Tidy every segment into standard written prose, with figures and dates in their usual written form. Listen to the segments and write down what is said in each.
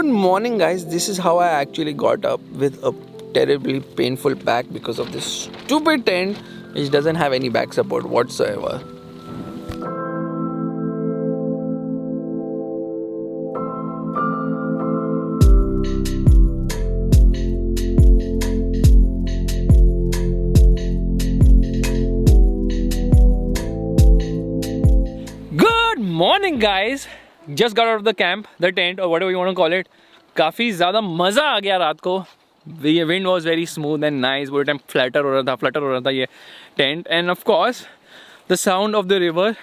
Good morning guys, this is how I actually got up with a terribly painful back because of this stupid tent which doesn't have any back support whatsoever. Good morning guys, just got out of the camp, the tent or whatever you want to call it. काफ़ी ज़्यादा मज़ा आ गया रात को. The wind was very smooth and nice. पूरे time flutter हो रहा था ये tent, and of course the sound of the river.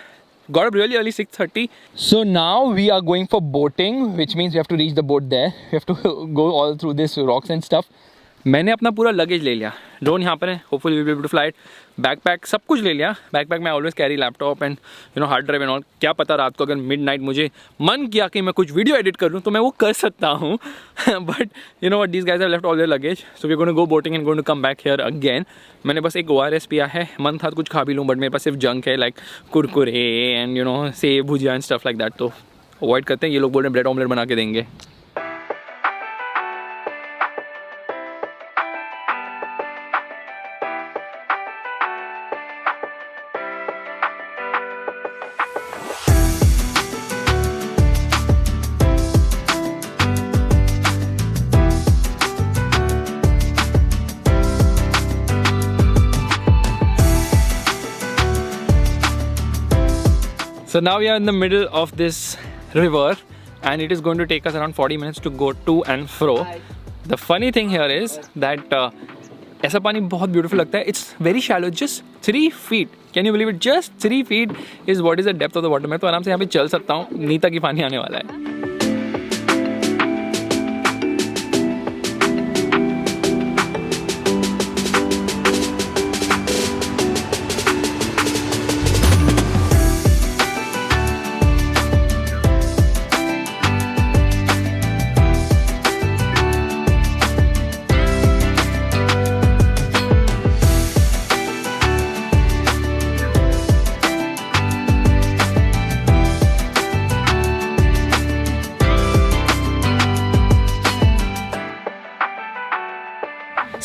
Got up really early, 6:30. So now we are going for boating, which means we have to reach the boat there. We have to go all through this rocks and stuff. मैंने अपना पूरा luggage ले लिया. Drone यहाँ पर है. Hopefully we'll be able to fly it. Backpack सब कुछ ले लिया. बैकपैक में always carry laptop and hard drive and all. क्या पता रात को अगर मिडनाइट मुझे मन किया कि मैं कुछ वीडियो एडिट कर लूँ तो मैं वो कर सकता हूँ. But you know what, these guys have left all their luggage, so we are going to go boating and going to come back here again. मैंने बस एक ORS पिया है. मन था कुछ खा भी लूँ बट मेरे पास सिर्फ जंक है, लाइक कुरकुरे एंड सेब भुजिया एंड स्टफ लाइक दैट. तो अवॉइड करते हैं. ये लोग बोल रहे हैं ब्रेड ऑमलेट बना के देंगे. So now we are in the middle of this river and it is going to take us around 40 minutes to go to and fro. The funny thing here is that ऐसा पानी बहुत beautiful लगता है. It's very shallow, just 3 feet. Can you believe it? Just 3 feet is what is the depth of the water. मैं तो आराम से यहाँ पे चल सकता हूँ. नी तक ही पानी आने वाला है.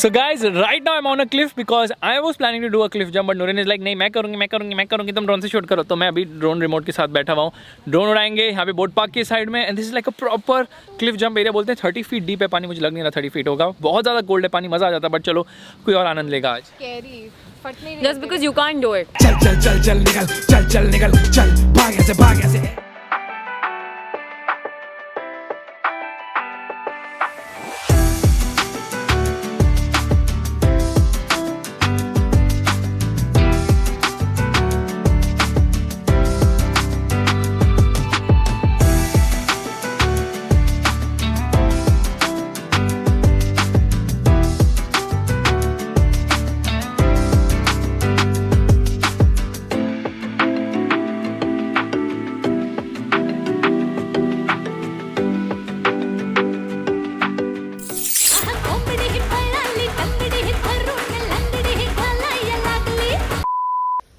So guys, right now I'm on a cliff because I was planning to do a cliff jump, but Nureen is like नहीं मैं करूँगी तुम ड्रोन से शूट करो. तो मैं अभी ड्रोन रिमोट के साथ बैठा हुआ हूँ. ड्रोन उड़ाएंगे यहाँ पे बोट पार्क की साइड में. And this is like a proper Cliff jump area. बोलते हैं 30 फीट डीप है पानी. मुझे लग नहीं रहा 30 फीट होगा. बहुत ज़्यादा कोल्ड है पानी. मज़ा आ जाता. बट चलो कोई और आनंद लेगा आज. Just because you can't do it. चल निकल भाग ऐसे.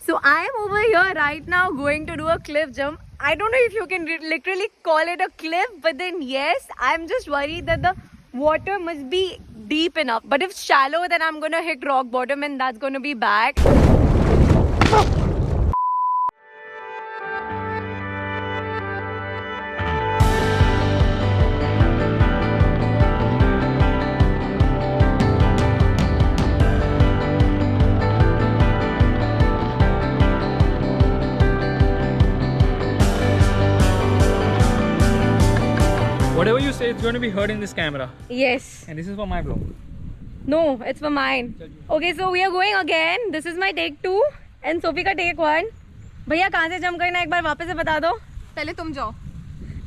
So I am over here right now going to do a cliff jump. I don't know if you can literally call it a cliff, but then yes, I'm just worried that the water must be deep enough. But if shallow, then I'm gonna hit rock bottom and that's gonna be bad. Whatever you say, it's going to be heard in this camera. Yes. And this is for my vlog. No, it's for mine. Okay, so we are going again. This is my take 2 and Sophie का take 1. भैया कहाँ से jump करना एक बार वापस से बता दो. पहले तुम जाओ.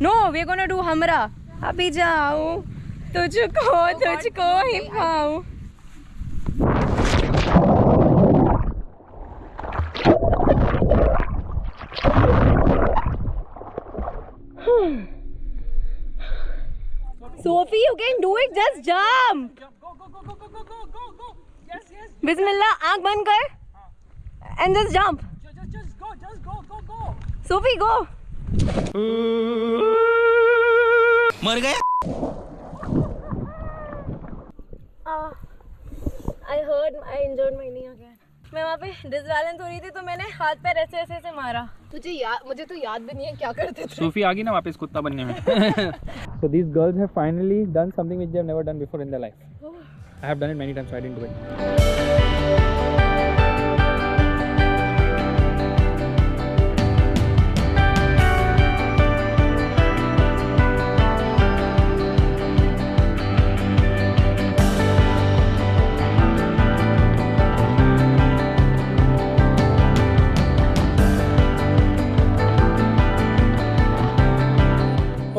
No, we are gonna do हमरा. अभी जाओ तुझको ही पाऊँ. Sophie, you can do it. Just jump. Go. Yes. Bismillah, आँख बंद कर. And just jump. Just go. Sophie, go. मर गया। I heard I injured my knee again. मैं वहाँ पे डिसबैलेंस हो रही थी तो मैंने हाथ पैर ऐसे ऐसे मारा. मुझे तो याद भी नहीं है क्या करते थे. सूफी आ गई ना वापस कुत्ता बनने में. So these girls have finally done something which they have never done before in their life. I have done it many times, so I didn't do it.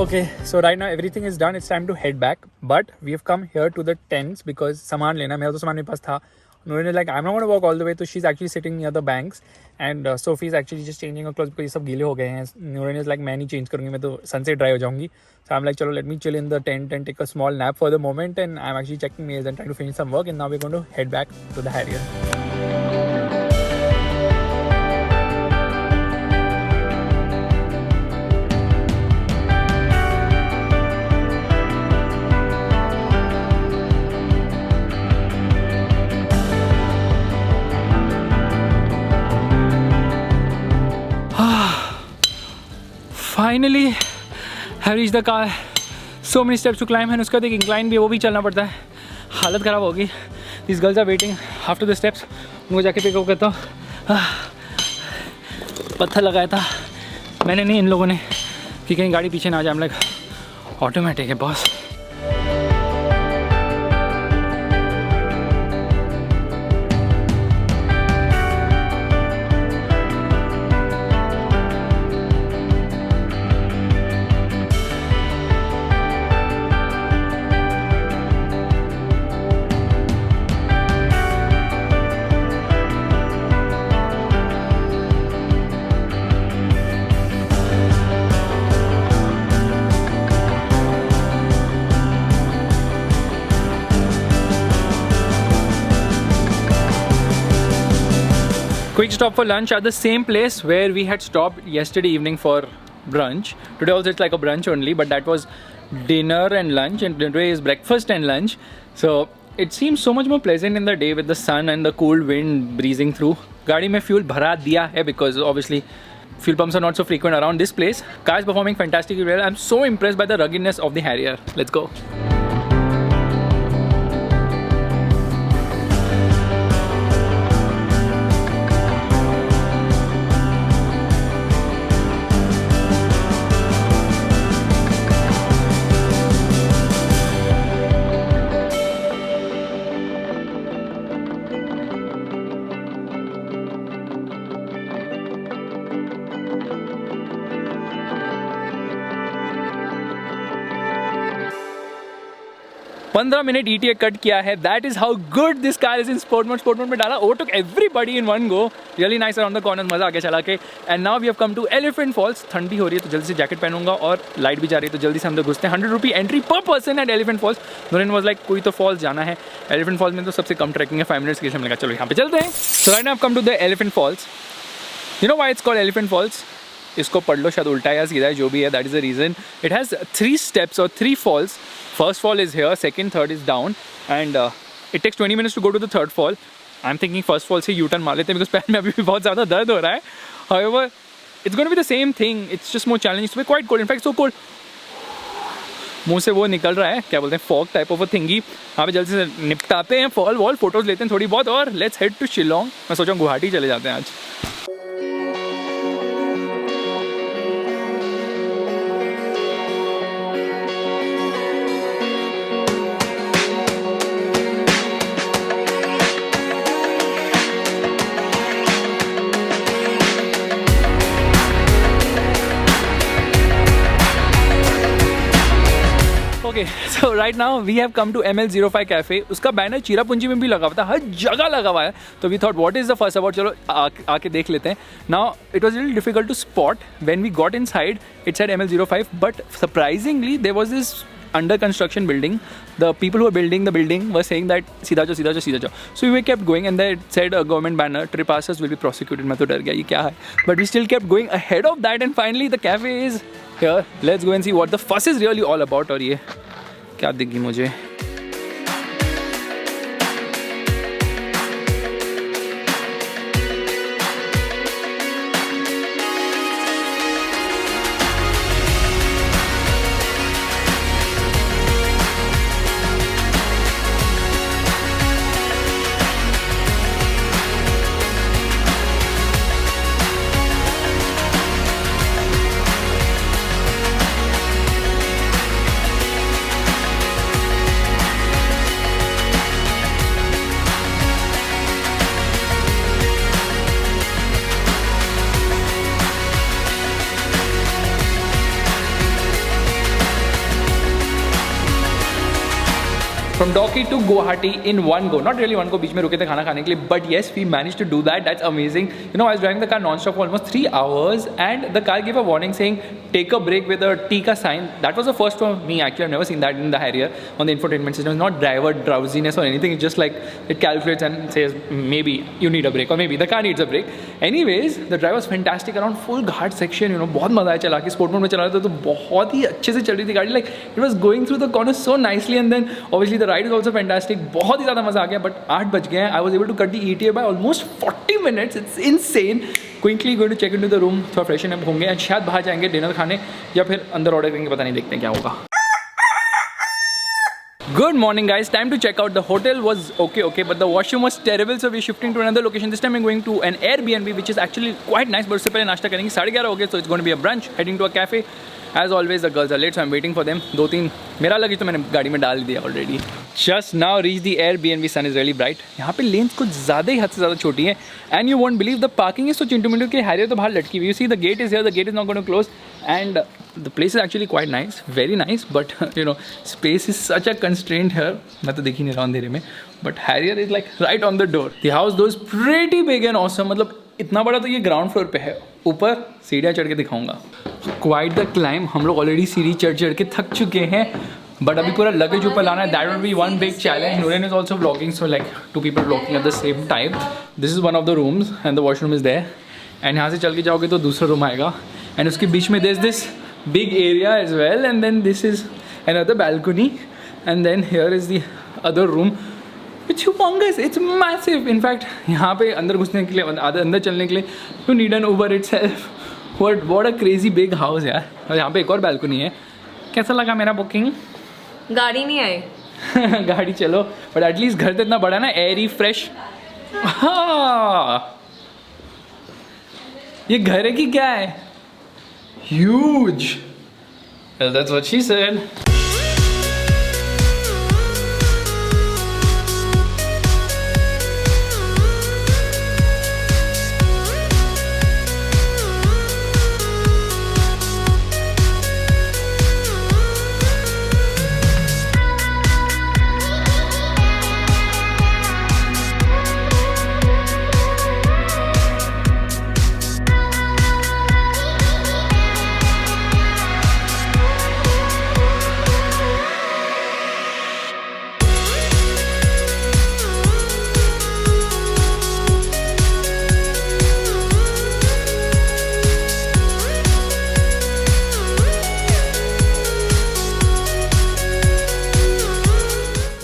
Okay, so right now everything is done. It's time to head back. But we have come here to the tents because सामान लेना. मेरा तो सामान मेरे पास था. Nurine is like, I'm not going to walk all the way. So she's actually sitting near the banks. And Sophie is actually just changing her clothes because ये सब गीले हो गए हैं. Nurine is like, मैं नहीं change करूँगी. मैं तो sun से dry हो जाऊँगी. So I'm like, चलो, let me chill in the tent and take a small nap for the moment. And I'm actually checking mails and trying to finish some work. And now we're going to head back to the Harrier. Finally, have reached the car. So many steps to climb and उसके बाद एक incline भी है, वो भी चलना पड़ता है. हालत ख़राब होगी. These girls are waiting after the steps. उनको जाके पिकअप करता हूँ. पत्थर लगाया था मैंने, नहीं इन लोगों ने, कि कहीं गाड़ी पीछे ना जाए. I'm like, ऑटोमेटिक है boss. Quick stop for lunch at the same place where we had stopped yesterday evening for brunch. Today also it's like a brunch only, but that was dinner and lunch, and today is breakfast and lunch. So it seems so much more pleasant in the day with the sun and the cool wind breezing through. गाड़ी में fuel भरा दिया है because obviously fuel pumps are not so frequent around this place. Car is performing fantastically well. I'm so impressed by the ruggedness of the Harrier. Let's go. पंद्रह minute ETA cut किया है. That is how good this car is in sport mode. Sport mode में डाला, overtook everybody in one go. Really nice around the corner, मजा आ गया चला के. And now we have come to elephant falls. ठंडी हो रही है तो जल्दी से जैकेट पहनूंगा और लाइट भी जा रही है तो जल्दी से हम लोग घुसते हैं. 100 rupee entry per person at elephant falls. Noorin was like, कोई तो फॉल्स जाना है. एलिफेंट फॉल्स में तो सबसे कम ट्रैकिंग है, 5 मिनट्स की. हमने कहा चलो यहाँ पे चलते हैं. So right now I have come to the elephant falls. You know why it's called elephant falls? इसको पढ़ लो, शायद उल्टा या सीधा है, जो भी है, that is the reason. It has 3 steps or 3 falls. First fall is here, second, third is down, and it takes 20 minutes to go to the third fall. I'm thinking first fall से U-turn मार लेते हैं because पैर में अभी भी बहुत ज़्यादा दर्द हो रहा है. However, it's going to be the same thing. It's just more challenging. It's quite cold. In fact, so cold. मुंह से वो निकल रहा है, क्या बोलते हैं, फॉग टाइप ऑफ अ थिंगी. यहाँ पे जल्दी से निपटाते हैं फॉल वॉल, फोटोज लेते हैं थोड़ी बहुत, और लेट्स हेड टू शिलोंग. मैं सोचा गुवाहाटी चले जाते हैं आज. Okay, so right now we have come to ML05 Cafe. उसका बैनर चीरापूंजी में भी लगा हुआ था, हर जगह लगा हुआ है. तो we thought what is the fuss about? चलो आके देख लेते हैं. Now it was a little difficult to spot. When we got inside, it said ML05, but surprisingly there was this under construction building. The people who were building the building were saying that सीधा जाओ सीधा जाओ सीधा जाओ. So we kept going and then it said a government banner, trespassers will be prosecuted. मैं तो डर गया ये क्या है. But we still kept going ahead of that and finally the cafe is here. Let's go and see what the fuss is really all about. और ये क्या दिखी मुझे. From Doki to Guwahati in one go. Not really one go, बीच में रुके थे खाना खाने के लिए. But yes, we managed to do that. That's amazing. You know, I was driving the car non-stop for almost 3 hours and the car gave a warning saying, take a break with a T ka sign. That was the first for me actually. I've never seen that in the Harrier on the infotainment system. It's not driver drowsiness or anything. It's just like it calculates and says, maybe you need a break or maybe the car needs a break. Anyways, the drive was fantastic around full ghat section. You know, बहुत मजा आया चला के sport mode में चला रहा था तो बहुत ही अच्छे से चल रही थी गाड़ी. Like it was going through the corner so nicely and then obviously the ride is also fantastic. बहुत ही ज़्यादा मज़ा आ गया. But 8 बज गए हैं. I was able to cut the ETA by almost 40 minutes. It's insane. Quickly going to check into the room. थोड़ा freshen up होंगे and शायद बाहर जाएंगे डिनर खाने या फिर अंदर ऑर्डर करेंगे. पता नहीं, देखते हैं क्या होगा. Good morning guys, time to check out. The hotel was okay, but the washroom was terrible, so we're shifting to another location. This time I'm going to an Airbnb which is actually quite nice, but उससे पहले नाश्ता करेंगे. 11:30 हो गए, so it's going to be a brunch. Heading to a cafe. As always the girls are late, so I'm waiting for them. 2-3 मेरा luggage तो मैंने गाड़ी में डाल दिया already. Just now reached the Airbnb. Sun is really bright. यहाँ पे lanes कुछ ज़्यादा ही हद से ज़्यादा छोटी है. And you won't believe the parking is so Chintu Mintu कि Harrier तो बाहर लटकी हुई. You see the gate is here, the gate is not going to close. And the place is actually quite nice, very nice. But you know, space is such a constraint here. मैं तो देख ही नहीं रहा अंधेरे में. But Harrier is like right on the door. The house though is pretty big and awesome. मतलब इतना बड़ा तो ये ग्राउंड फ्लोर पे है. ऊपर सीढ़ियाँ चढ़ के दिखाऊंगा. Quite the climb. हम लोग ऑलरेडी सीढ़ी चढ़ के थक चुके हैं. But अभी पूरा लगेज ऊपर लाना है. That would be one big challenge. Nuren is also vlogging, so like 2 people vlogging at the same time. This is one of the rooms and the washroom is there. And यहाँ से चल के जाओगे तो दूसरा रूम आएगा. And उसके बीच में there's this big area as well. And then this is another balcony. And then here is the other room. It's humongous. It's massive. In fact, यहाँ पे अंदर घुसने के लिए, अंदर चलने के लिए, you need an Uber itself. What a crazy big house यार. और यहाँ पे एक और balcony है. कैसा लगा मेरा बुकिंग? गाड़ी नहीं आई. गाड़ी चलो, but at least घर तो इतना बड़ा ना, airy, fresh. हाँ. ये घर है कि क्या है? Huge. Well, that's what she said.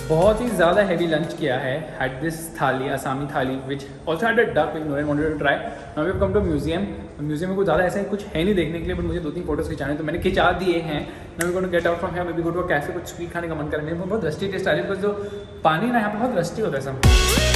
बहुत ही ज़्यादा हैवी लंच किया है. Had this thali, Assamese thali, which also had a duck which Noreen wanted to try. Now we have come to museum. Museum में कुछ ज़्यादा ऐसा कुछ है नहीं देखने के लिए, बट मुझे 2-3 फोटोज़ खिंचाने तो मैंने खिंचा दिए हैं. Now we going to get out from here, maybe go to a cafe. कुछ स्वीट खाने का मन कर रहा है. बहुत रस्टी टेस्ट आ रही है बिकॉज जो पानी ना यहाँ पे बहुत रस्टी होता है सब.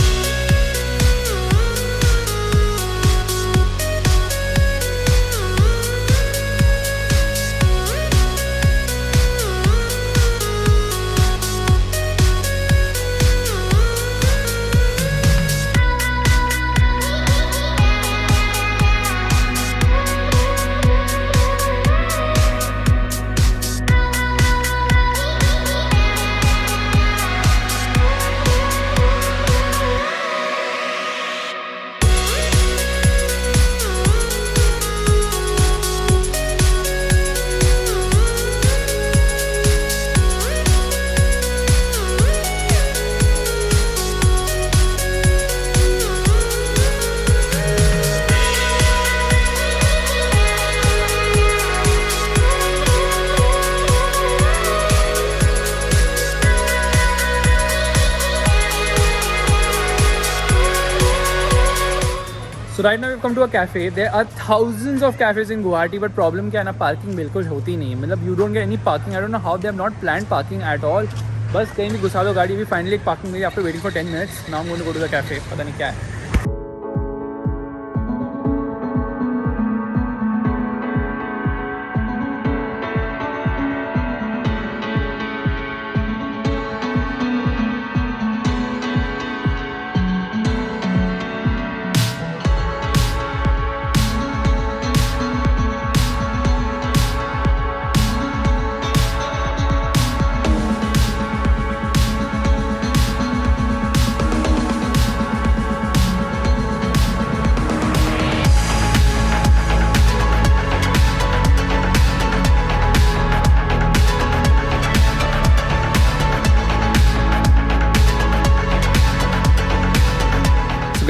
So right now we've come to a cafe. There are thousands of cafes in Guwahati, but problem क्या है ना, parking बिल्कुल होती नहीं है. मतलब you don't get any parking. I don't know how they have not planned parking at all. बस कहीं भी घुसा दो गाड़ी. भी finally एक parking milli after waiting for 10 minutes. Now I'm going to go to the cafe. पता नहीं क्या है.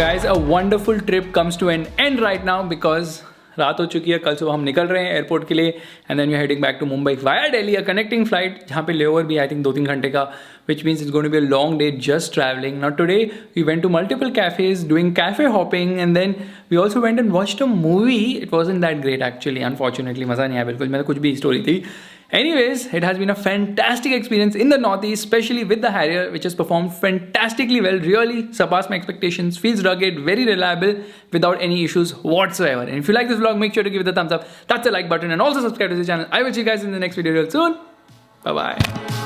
Guys, a wonderful trip comes to an end right now because रात हो चुकी है. कल सुबह हम निकल रहे हैं एयरपोर्ट के लिए and then we are heading back to Mumbai via Delhi, a connecting flight जहाँ पे लेओवर भी आई थिंक 2-3 घंटे का, which means it's going to be a long day just traveling. Now today we went to multiple cafes doing cafe hopping and then we also went and watched a movie. It wasn't that great actually, unfortunately. मज़ा नहीं आया बिल्कुल. मैं तो कुछ भी story थी. Anyways, it has been a fantastic experience in the Northeast, especially with the Harrier, which has performed fantastically well. Really surpassed my expectations. Feels rugged, very reliable, without any issues whatsoever. And if you like this vlog, make sure to give it a thumbs up. Touch the like button and also subscribe to the channel. I will see you guys in the next video real soon. Bye bye.